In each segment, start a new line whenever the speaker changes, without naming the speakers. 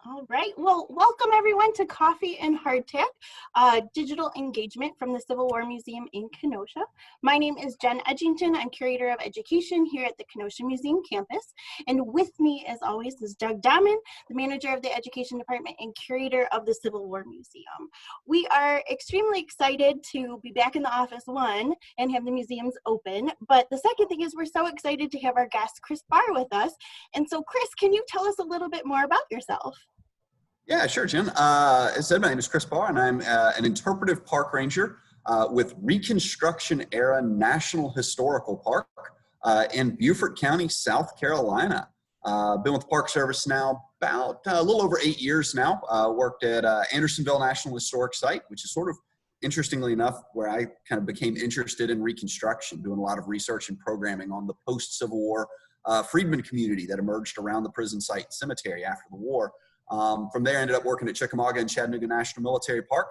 All right. Well, welcome everyone to Coffee and Hardtack, digital engagement from the Civil War Museum in Kenosha. My name is Jenn Edginton. I'm curator of education here at the Kenosha Museum campus. And with me, as always, is Doug Dammann, the manager of the education department and curator of the Civil War Museum. We are extremely excited to be back in the office, one, and have the museums open. But the second thing is we're so excited to have our guest, Chris Barr, with us. And so, Chris, can you tell us a little bit more about yourself?
Yeah, sure, Jen. As I said, my name is Chris Barr, and I'm an interpretive park ranger with Reconstruction Era National Historical Park in Beaufort County, South Carolina. Been with the Park Service now about a little over 8 years now. Worked at Andersonville National Historic Site, which is sort of, interestingly enough, where I kind of became interested in Reconstruction, doing a lot of research and programming on the post-Civil War freedmen community that emerged around the prison site and cemetery after the war. From there, I ended up working at Chickamauga and Chattanooga National Military Park,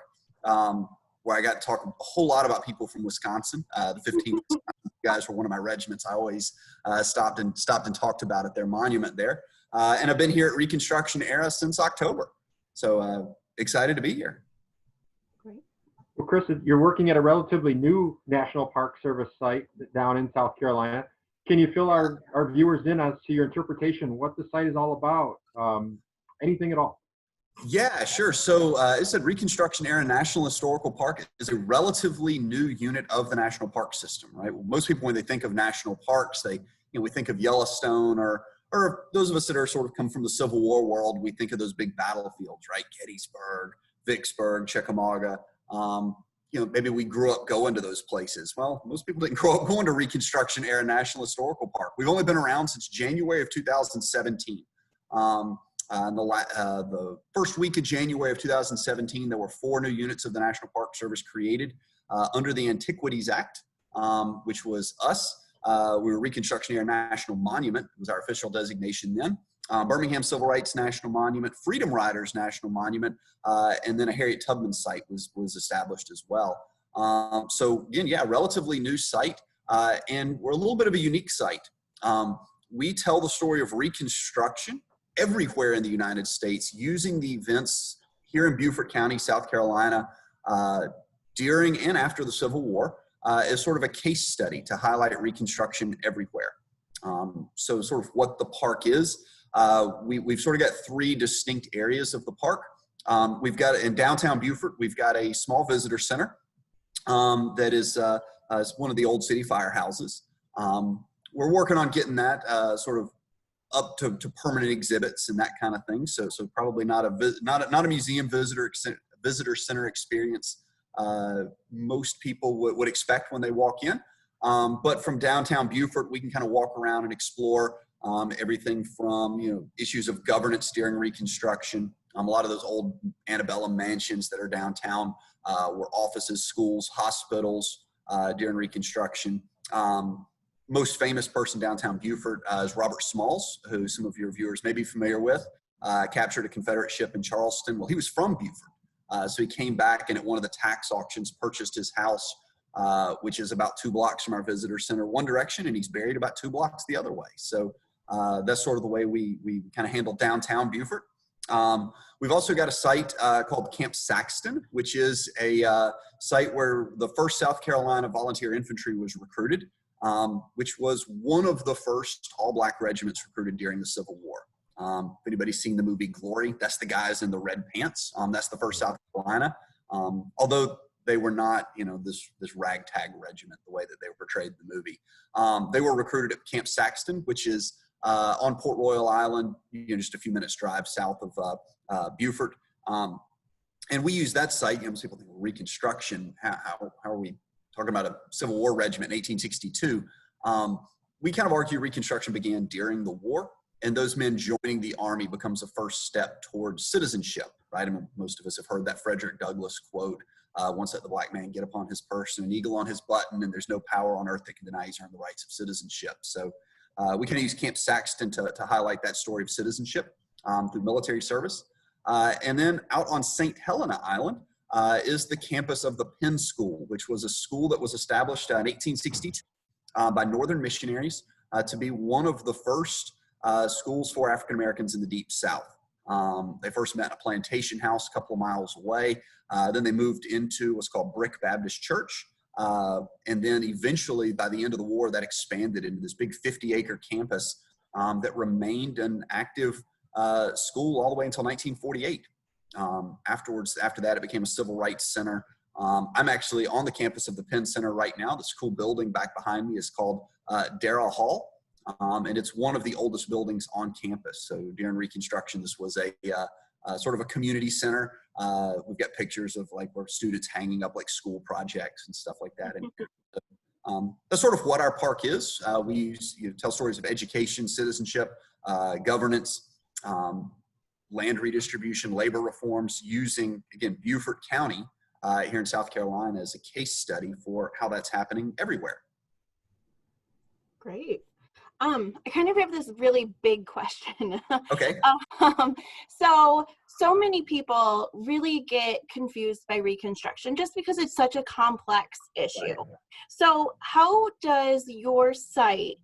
where I got to talk a whole lot about people from Wisconsin. The 15th guys were one of my regiments. I always stopped and talked about at their monument there. And I've been here at Reconstruction Era since October. So excited to be here.
Great.
Well, Chris, you're working at a relatively new National Park Service site down in South Carolina. Can you fill our viewers in as to your interpretation, what the site is all about? Anything at all?
Yeah, sure. So it said Reconstruction Era National Historical Park is a relatively new unit of the national park system, right? Well, most people, when they think of national parks, we think of Yellowstone, or those of us that are sort of come from the Civil War world, we think of those big battlefields, right? Gettysburg, Vicksburg, Chickamauga. Maybe we grew up going to those places. Well, most people didn't grow up going to Reconstruction Era National Historical Park. We've only been around since January of 2017. The first week of January of 2017, there were 4 new units of the National Park Service created under the Antiquities Act, which was us. We were Reconstruction Era National Monument, was our official designation then. Birmingham Civil Rights National Monument, Freedom Riders National Monument, and then a Harriet Tubman site was established as well. So again, yeah, relatively new site, and we're a little bit of a unique site. We tell the story of Reconstruction everywhere in the United States, using the events here in Beaufort County, South Carolina, during and after the Civil War, as sort of a case study to highlight Reconstruction everywhere. So sort of what the park is, we've sort of got 3 distinct areas of the park. We've got, in downtown Beaufort, we've got a small visitor center that is one of the old city firehouses. We're working on getting that sort of up to permanent exhibits and that kind of thing. So probably not a museum visitor center experience most people would expect when they walk in. But from downtown Beaufort, we can kind of walk around and explore everything from issues of governance during Reconstruction. A lot of those old antebellum mansions that are downtown were offices, schools, hospitals during Reconstruction. Most famous person downtown Beaufort is Robert Smalls, who some of your viewers may be familiar with, captured a Confederate ship in Charleston. Well, he was from Beaufort. So he came back and at one of the tax auctions purchased his house, which is about 2 blocks from our visitor center one direction, and he's buried about 2 blocks the other way. So that's sort of the way we kind of handle downtown Beaufort. We've also got a site called Camp Saxton, which is a site where the 1st South Carolina Volunteer Infantry was recruited. Which was one of the first all-black regiments recruited during the Civil War. If anybody's seen the movie Glory, that's the guys in the red pants. That's the 1st South Carolina. Although they were not, this ragtag regiment the way that they were portrayed in the movie. They were recruited at Camp Saxton, which is on Port Royal Island, just a few minutes drive south of Beaufort. And we use that site. Most people think Reconstruction. How are we talking about a Civil War regiment in 1862, we kind of argue Reconstruction began during the war, and those men joining the Army becomes a first step towards citizenship, right? I mean, most of us have heard that Frederick Douglass quote, once let the black man get upon his person, an eagle on his button, and there's no power on earth that can deny he's earned the rights of citizenship. So we can use Camp Saxton to highlight that story of citizenship through military service. And then out on St. Helena Island, is the campus of the Penn School, which was a school that was established in 1862 by Northern missionaries to be one of the first schools for African Americans in the Deep South. They first met in a plantation house a couple of miles away. Then they moved into what's called Brick Baptist Church. And then eventually, by the end of the war, that expanded into this big 50-acre campus that remained an active school all the way until 1948. After that, it became a civil rights center. I'm actually on the campus of the Penn Center right now. The school building back behind me is called Darrah Hall, and it's one of the oldest buildings on campus. So during Reconstruction, this was a sort of a community center. We've got pictures of like where students hanging up like school projects and stuff like that. And that's sort of what our park is. We tell stories of education, citizenship, governance, land redistribution, labor reforms, using, again, Beaufort County here in South Carolina as a case study for how that's happening everywhere.
Great. I kind of have this really big question.
Okay.
So many people really get confused by Reconstruction just because it's such a complex issue. Right. So how does your site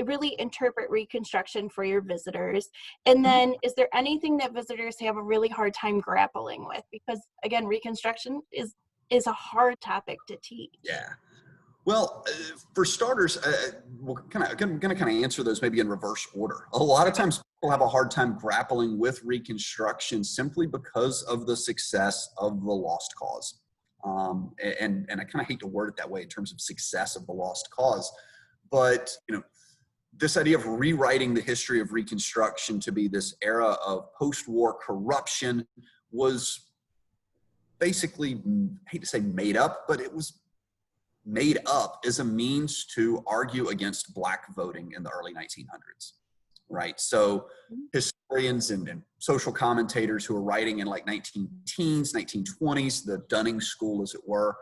really interpret Reconstruction for your visitors? And then is there anything that visitors have a really hard time grappling with? Because again, Reconstruction is a hard topic to teach.
Yeah. Well, for starters, I'm going to kind of answer those maybe in reverse order. A lot of times people have a hard time grappling with Reconstruction simply because of the success of the lost cause. And I kind of hate to word it that way in terms of success of the lost cause. But, this idea of rewriting the history of Reconstruction to be this era of post-war corruption was basically, I hate to say made up, but it was made up as a means to argue against Black voting in the early 1900s, right? So historians and social commentators who are writing in like 19-teens, 1920s, the Dunning School, as it were,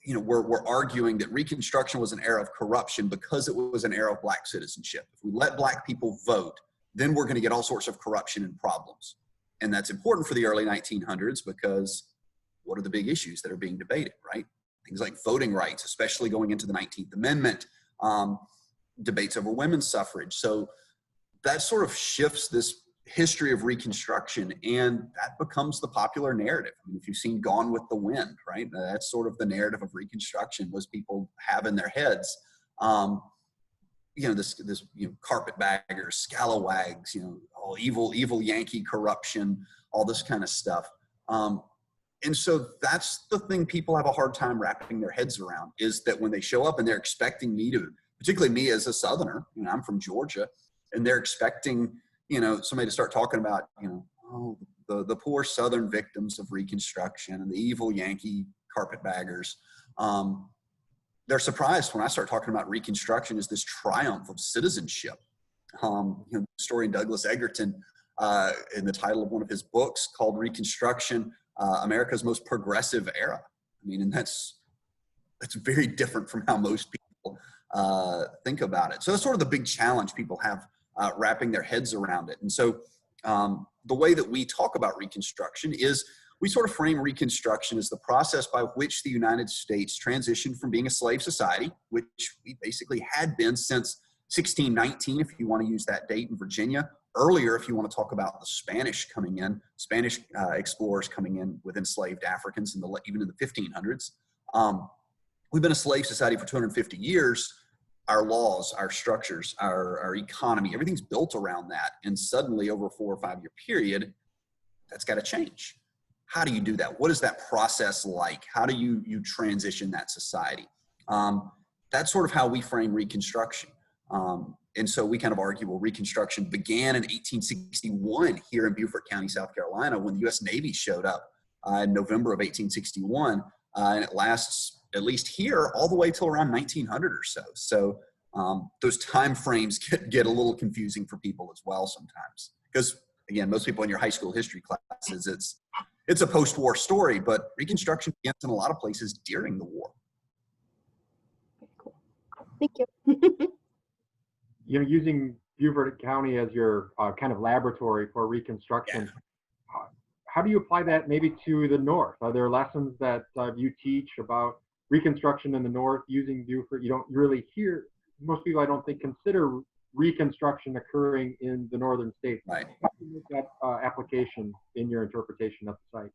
we're arguing that Reconstruction was an era of corruption because it was an era of Black citizenship. If we let Black people vote, then we're going to get all sorts of corruption and problems. And that's important for the early 1900s because what are the big issues that are being debated, right? Things like voting rights, especially going into the 19th Amendment, debates over women's suffrage. So that sort of shifts this history of Reconstruction, and that becomes the popular narrative. I mean, if you've seen Gone with the Wind, right? That's sort of the narrative of Reconstruction, was people have in their heads, this carpetbaggers, scalawags, all evil Yankee corruption, all this kind of stuff. And so that's the thing people have a hard time wrapping their heads around, is that when they show up and they're expecting me to, particularly me as a Southerner, I'm from Georgia, and they're expecting, somebody to start talking about, the poor Southern victims of Reconstruction and the evil Yankee carpetbaggers. They're surprised when I start talking about Reconstruction as this triumph of citizenship. Historian Douglas Edgerton, in the title of one of his books called Reconstruction, America's Most Progressive Era. I mean, and that's very different from how most people think about it. So that's sort of the big challenge people have wrapping their heads around it. And so the way that we talk about Reconstruction is we sort of frame Reconstruction as the process by which the United States transitioned from being a slave society, which we basically had been since 1619, if you want to use that date, in Virginia. Earlier, if you want to talk about the Spanish coming in, Spanish explorers coming in with enslaved Africans even in the 1500s. We've been a slave society for 250 years. Our laws, our structures, our economy, everything's built around that. And suddenly, over a 4 or 5 year period, that's got to change. How do you do that? What is that process like? How do you transition that society? That's sort of how we frame Reconstruction. And so we kind of argue, well, Reconstruction began in 1861 here in Beaufort County, South Carolina, when the U.S. Navy showed up in November of 1861. And it lasts, at least here, all the way till around 1900 or so. So those time frames get a little confusing for people as well sometimes. Because, again, most people in your high school history classes, it's a post-war story, but Reconstruction begins in a lot of places during the war.
Cool. Thank you.
Using Beaufort County as your kind of laboratory for Reconstruction, how do you apply that maybe to the North? Are there lessons that you teach about Reconstruction in the North using Beaufort? You don't really hear, most people I don't think consider Reconstruction occurring in the northern states.
Right.
How do you make that application in your interpretation of the site?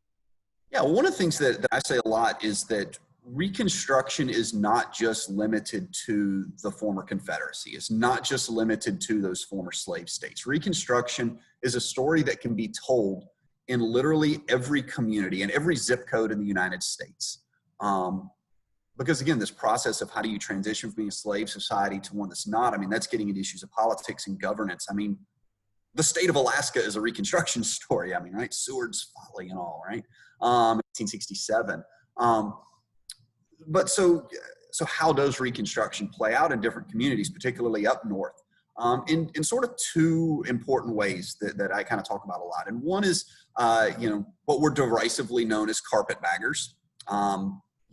Yeah, one of the things that I say a lot is that Reconstruction is not just limited to the former Confederacy. It's not just limited to those former slave states. Reconstruction is a story that can be told in literally every community and every zip code in the United States. Because again, this process of how do you transition from being a slave society to one that's not, I mean, that's getting into issues of politics and governance. I mean, the state of Alaska is a Reconstruction story. I mean, right? Seward's Folly and all, right? 1867. But so how does Reconstruction play out in different communities, particularly up north? In sort of two important ways that I kind of talk about a lot. And one is, what were derisively known as carpetbaggers.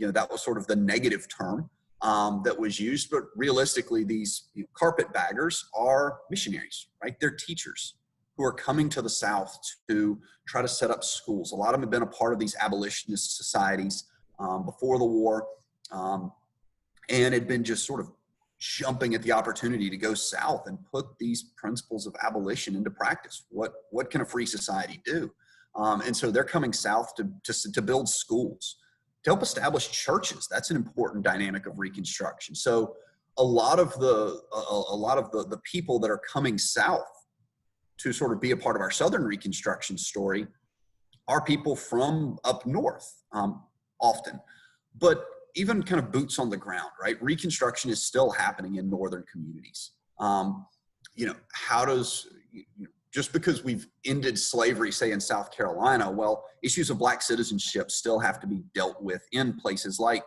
That was sort of the negative term that was used, but realistically, these carpetbaggers are missionaries, right? They're teachers who are coming to the South to try to set up schools. A lot of them have been a part of these abolitionist societies before the war, and had been just sort of jumping at the opportunity to go south and put these principles of abolition into practice. What can a free society do? And so they're coming south to build schools, to help establish churches. That's an important dynamic of Reconstruction. So a lot of the people that are coming south to sort of be a part of our Southern Reconstruction story are people from up north, often. But even kind of boots on the ground, right? Reconstruction is still happening in northern communities. How does, just because we've ended slavery, say in South Carolina, well, issues of Black citizenship still have to be dealt with in places like,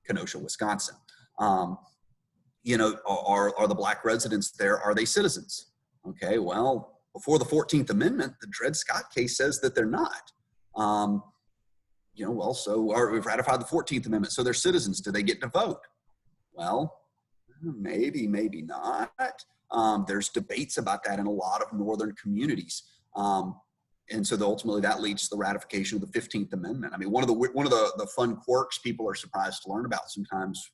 Kenosha, Wisconsin. Are the Black residents there, are they citizens? Okay, well, before the 14th Amendment, the Dred Scott case says that they're not. We've ratified the 14th Amendment, so they're citizens. Do they get to vote? Well, maybe not. There's debates about that in a lot of northern communities. And so ultimately that leads to the ratification of the 15th Amendment. I mean, one of the fun quirks people are surprised to learn about sometimes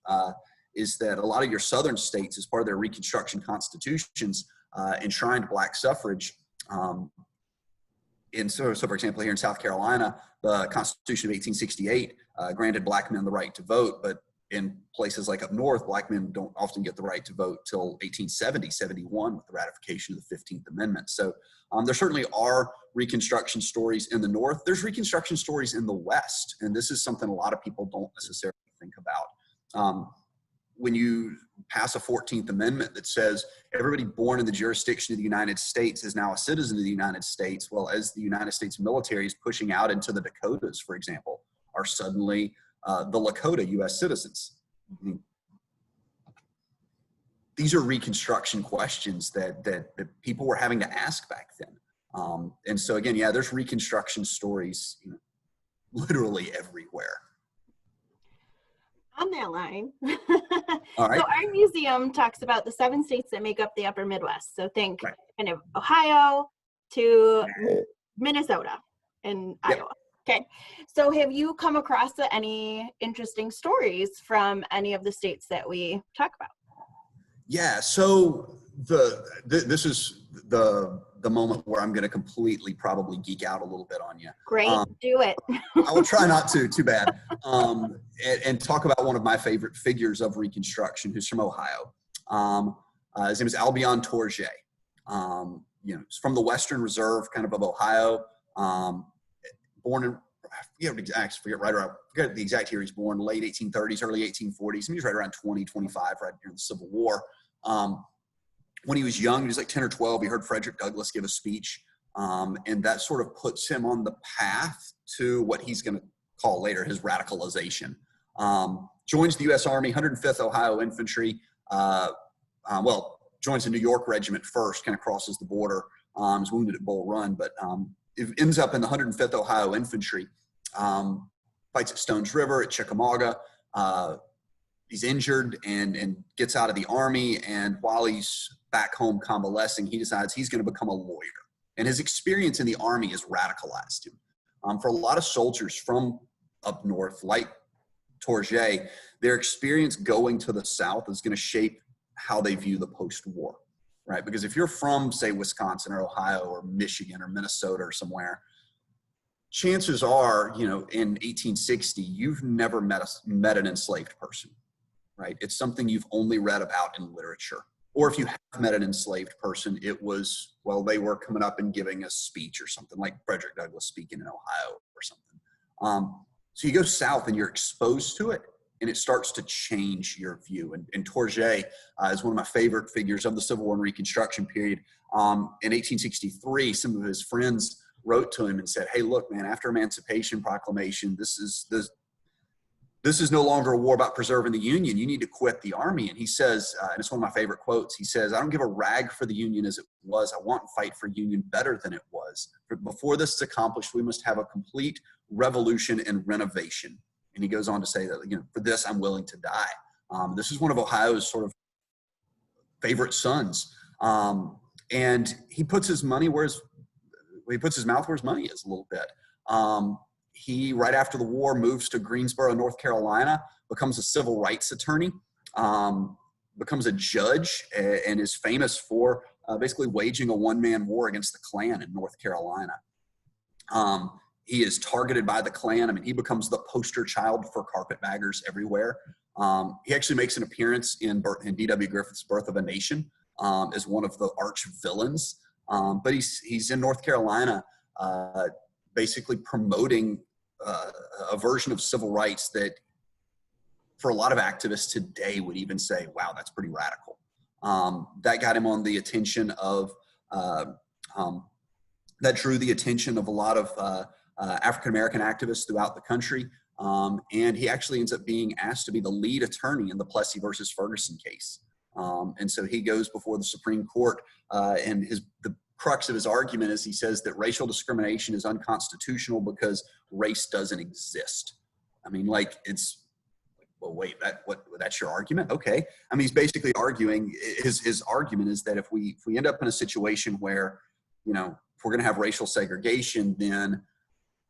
is that a lot of your southern states, as part of their Reconstruction constitutions, enshrined Black suffrage. So for example, here in South Carolina, the Constitution of 1868 granted Black men the right to vote, but in places like up north, Black men don't often get the right to vote till 1870, 71 with the ratification of the 15th Amendment. So there certainly are Reconstruction stories in the north. There's Reconstruction stories in the west, and this is something a lot of people don't necessarily think about. When you pass a 14th Amendment that says everybody born in the jurisdiction of the United States is now a citizen of the United States, well, as the United States military is pushing out into the Dakotas, for example, are suddenly the Lakota U.S. citizens. These are Reconstruction questions that people were having to ask back then. And so again, yeah, there's Reconstruction stories literally everywhere.
On that line,
All right.
So our museum talks about the 7 states that make up the upper Midwest. So think kind of Ohio to Minnesota and Iowa. Okay. So have you come across any interesting stories from any of the states that we talk about? Yeah.
So this is the moment where I'm going to completely probably geek out a little bit on you.
Great. Do it.
I will try not to, too bad. And talk about one of my favorite figures of Reconstruction, who's from Ohio. His name is Albion Tourget. He's from the Western Reserve kind of Ohio. Born in, I forget the exact year he's born, late 1830s, early 1840s. He was right around 20, 25, right during the Civil War. When he was young, he was like 10 or 12, he heard Frederick Douglass give a speech. And that sort of puts him on the path to what he's going to call later his radicalization. Joins the U.S. Army, 105th Ohio Infantry. Joins the New York Regiment first, kind of crosses the border. Is wounded at Bull Run, but it ends up in the 105th Ohio Infantry. Fights at Stones River, at Chickamauga. He's injured and gets out of the Army. And while he's back home convalescing, he decides he's going to become a lawyer. And his experience in the Army has radicalized him. For a lot of soldiers from up north, like Tourget, their experience going to the South is going to shape how they view the post-war. right? Because if you're from, say, Wisconsin or Ohio or Michigan or Minnesota or somewhere, chances are, in 1860, you've never met an enslaved person, right? It's something you've only read about in literature. Or if you have met an enslaved person, it was, well, they were coming up and giving a speech or something, like Frederick Douglass speaking in Ohio or something. So you go south and you're exposed to it, and it starts to change your view. And Tourget is one of my favorite figures of the Civil War and Reconstruction period. In 1863, some of his friends wrote to him and said, hey, look, man, after Emancipation Proclamation, this is no longer a war about preserving the Union. You need to quit the Army. And he says, and it's one of my favorite quotes, he says, I don't give a rag for the Union as it was. I want and fight for Union better than it was. But before this is accomplished, we must have a complete revolution and renovation. And he goes on to say that, for this, I'm willing to die. This is one of Ohio's sort of favorite sons. And he puts his money he puts his mouth where his money is a little bit. He, right after the war, moves to Greensboro, North Carolina, becomes a civil rights attorney, becomes a judge, and is famous for basically waging a one-man war against the Klan in North Carolina. He is targeted by the Klan. I mean, he becomes the poster child for carpetbaggers everywhere. He actually makes an appearance in D.W. Griffith's Birth of a Nation as one of the arch villains. But he's in North Carolina, basically promoting a version of civil rights that for a lot of activists today would even say, wow, that's pretty radical. That got him on the attention of, that drew the attention of a lot of African-American activists throughout the country. And he actually ends up being asked to be the lead attorney in the Plessy versus Ferguson case. And so he goes before the Supreme Court, and the crux of his argument is he says that racial discrimination is unconstitutional because race doesn't exist. I mean, well, wait, that's your argument? Okay. I mean, he's basically arguing, his argument is that if we end up in a situation where, if we're going to have racial segregation, then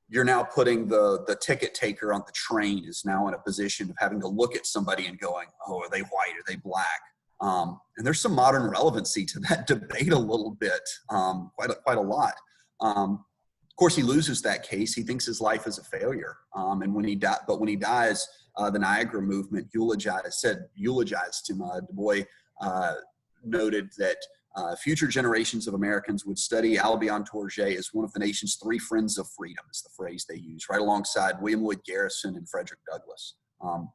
you're now putting the ticket taker on the train is now in a position of having to look at somebody and going, oh, are they white? Are they black? And there's some modern relevancy to that debate a little bit, quite a lot. Of course, he loses that case. He thinks his life is a failure. And when he dies, the Niagara movement eulogized him. Du Bois noted that future generations of Americans would study Albion Tourget as one of the nation's three friends of freedom, is the phrase they use, right alongside William Lloyd Garrison and Frederick Douglass. Of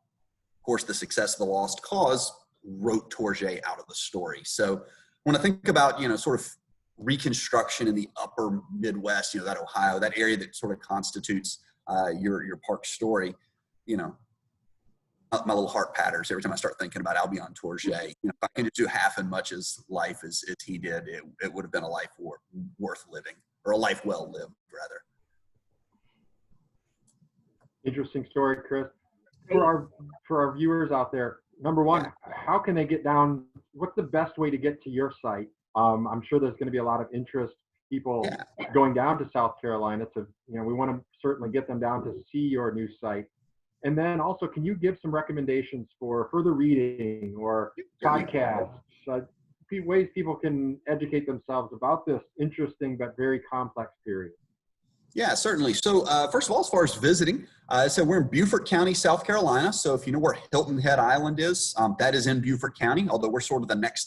course, the success of the Lost Cause wrote Tourget out of the story. So when I think about, sort of Reconstruction in the upper Midwest, that Ohio, that area that sort of constitutes your park story, my little heart patters every time I start thinking about Albion Tourget. If I can do half as much as life as he did, it would have been a life worth living, or a life well lived, rather.
Interesting story, Chris. For our viewers out there, number one, how can they get down? What's the best way to get to your site? I'm sure there's going to be a lot of interest, people going down to South Carolina to, we want to certainly get them down to see your new site. And then also, can you give some recommendations for further reading or podcasts, ways people can educate themselves about this interesting but very complex period?
Yeah, certainly. So first of all, as far as visiting, so we're in Beaufort County, South Carolina. So if you know where Hilton Head Island is, that is in Beaufort County, although we're sort of the next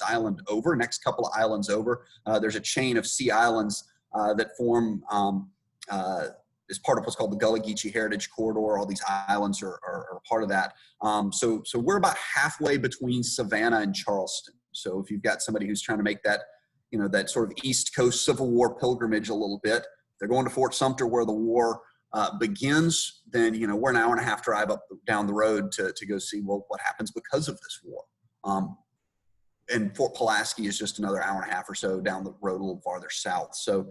couple of islands over. There's a chain of sea islands that form is part of what's called the Gullah Geechee Heritage Corridor. All these islands are part of that. So we're about halfway between Savannah and Charleston. So if you've got somebody who's trying to make that, that sort of East Coast Civil War pilgrimage a little bit, they're going to Fort Sumter where the war begins, then, we're an hour and a half drive down the road to go see, well, what happens because of this war. And Fort Pulaski is just another hour and a half or so down the road, a little farther south. So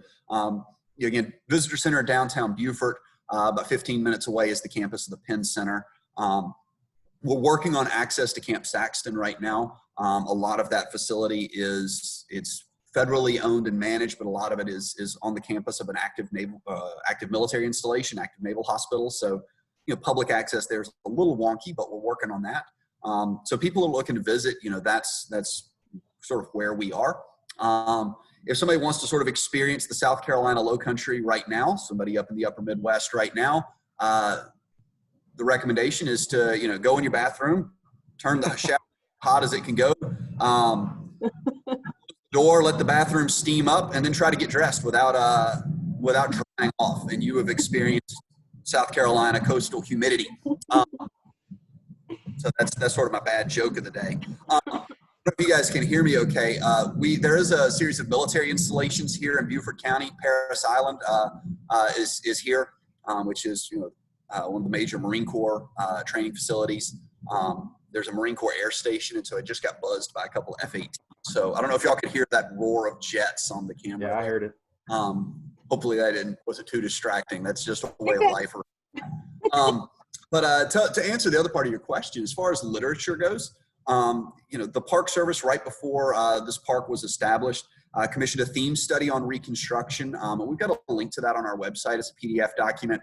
again, Visitor Center at downtown Beaufort, about 15 minutes away is the campus of the Penn Center. We're working on access to Camp Saxton right now. A lot of that facility it's federally owned and managed, but a lot of it is on the campus of an active military installation, active naval hospital. So, public access there is a little wonky, but we're working on that. So people are looking to visit, that's sort of where we are. If somebody wants to sort of experience the South Carolina low country right now, somebody up in the upper Midwest right now, the recommendation is to, go in your bathroom, turn the shower hot as it can go, door, let the bathroom steam up, and then try to get dressed without drying off. And you have experienced South Carolina coastal humidity. So that's sort of my bad joke of the day. I don't know if you guys can hear me okay. There is a series of military installations here in Beaufort County. Paris Island is here, which is one of the major Marine Corps training facilities. There's a Marine Corps air station, and so I just got buzzed by a couple of F-18. So I don't know if y'all could hear that roar of jets on the camera.
Yeah, I heard it.
Hopefully that wasn't too distracting. That's just a way of life. But to answer the other part of your question, as far as literature goes, the Park Service, right before this park was established, commissioned a theme study on Reconstruction. And we've got a link to that on our website. It's a PDF document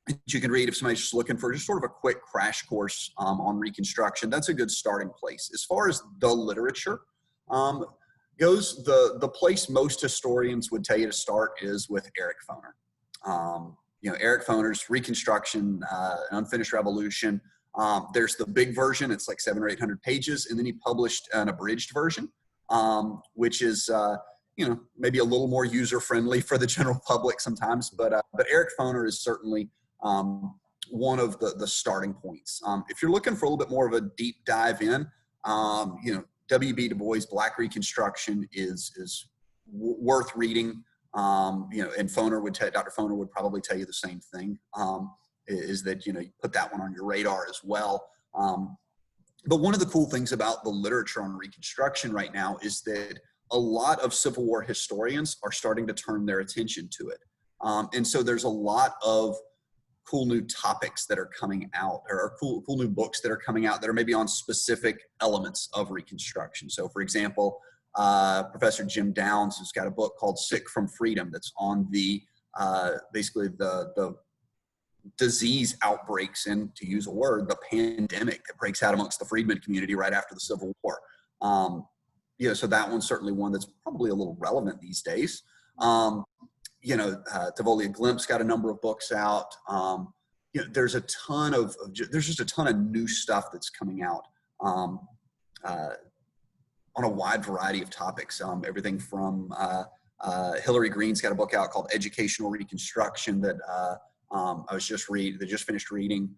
that you can read if somebody's just looking for just sort of a quick crash course on Reconstruction. That's a good starting place. As far as the literature goes, the place most historians would tell you to start is with Eric Foner. Eric Foner's Reconstruction, An Unfinished Revolution. There's the big version. It's like 700 or 800 pages. And then he published an abridged version, which is, maybe a little more user-friendly for the general public sometimes. But Eric Foner is certainly one of the starting points. If you're looking for a little bit more of a deep dive in, W.B. Du Bois' Black Reconstruction is worth reading. And Dr. Foner would probably tell you the same thing, is that, you put that one on your radar as well. But one of the cool things about the literature on Reconstruction right now is that a lot of Civil War historians are starting to turn their attention to it. And so there's a lot of cool new topics that are coming out, or cool new books that are coming out that are maybe on specific elements of Reconstruction. So for example, Professor Jim Downs has got a book called Sick from Freedom that's on the basically the disease outbreaks and, to use a word, the pandemic that breaks out amongst the freedmen community right after the Civil War. So that one's certainly one that's probably a little relevant these days. Tavolia Glimpse got a number of books out. There's just a ton of new stuff that's coming out on a wide variety of topics. Everything from Hillary Green's got a book out called Educational Reconstruction that I just finished reading.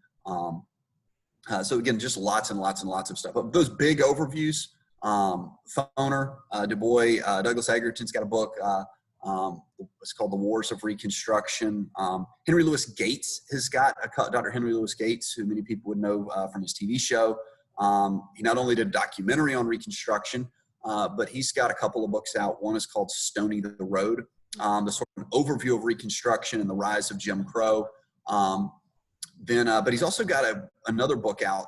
So again, just lots and lots and lots of stuff. But those big overviews, Foner, Du Bois, Douglas Egerton's got a book. It's called The Wars of Reconstruction. Henry Louis Gates has got Dr. Henry Louis Gates, who many people would know from his TV show. He not only did a documentary on Reconstruction, but he's got a couple of books out. One is called Stony the Road, the sort of an overview of Reconstruction and the rise of Jim Crow. But he's also got another book out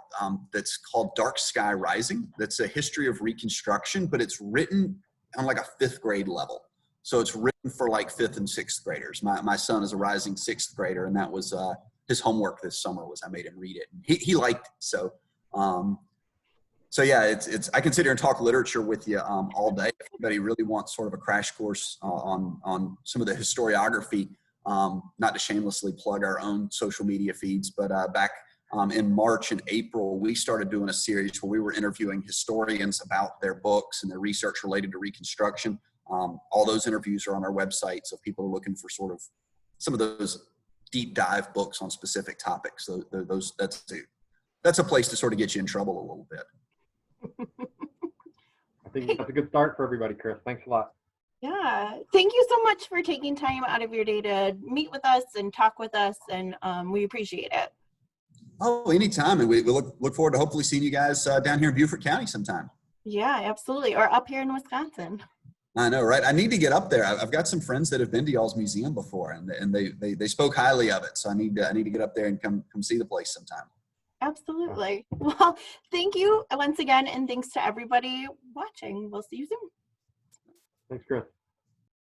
that's called Dark Sky Rising. That's a history of Reconstruction, but it's written on like a 5th grade level. So it's written for like 5th and 6th graders. My son is a rising 6th grader, and that was his homework this summer was I made him read it. He liked it. So yeah, it's I can sit here and talk literature with you all day. If anybody really wants sort of a crash course on some of the historiography, not to shamelessly plug our own social media feeds, but back in March and April, we started doing a series where we were interviewing historians about their books and their research related to Reconstruction. All those interviews are on our website, so if people are looking for sort of some of those deep dive books on specific topics, so that's a place to sort of get you in trouble a little bit.
I think that's a good start for everybody, Chris. Thanks a lot.
Yeah, thank you so much for taking time out of your day to meet with us and talk with us, and we appreciate it.
Oh, anytime, and we look forward to hopefully seeing you guys down here in Beaufort County sometime.
Yeah, absolutely, or up here in Wisconsin.
I know, right? I need to get up there. I've got some friends that have been to y'all's museum before, and they spoke highly of it. So I need to get up there and come see the place sometime.
Absolutely. Well, thank you once again, and thanks to everybody watching. We'll see you soon.
Thanks, Chris.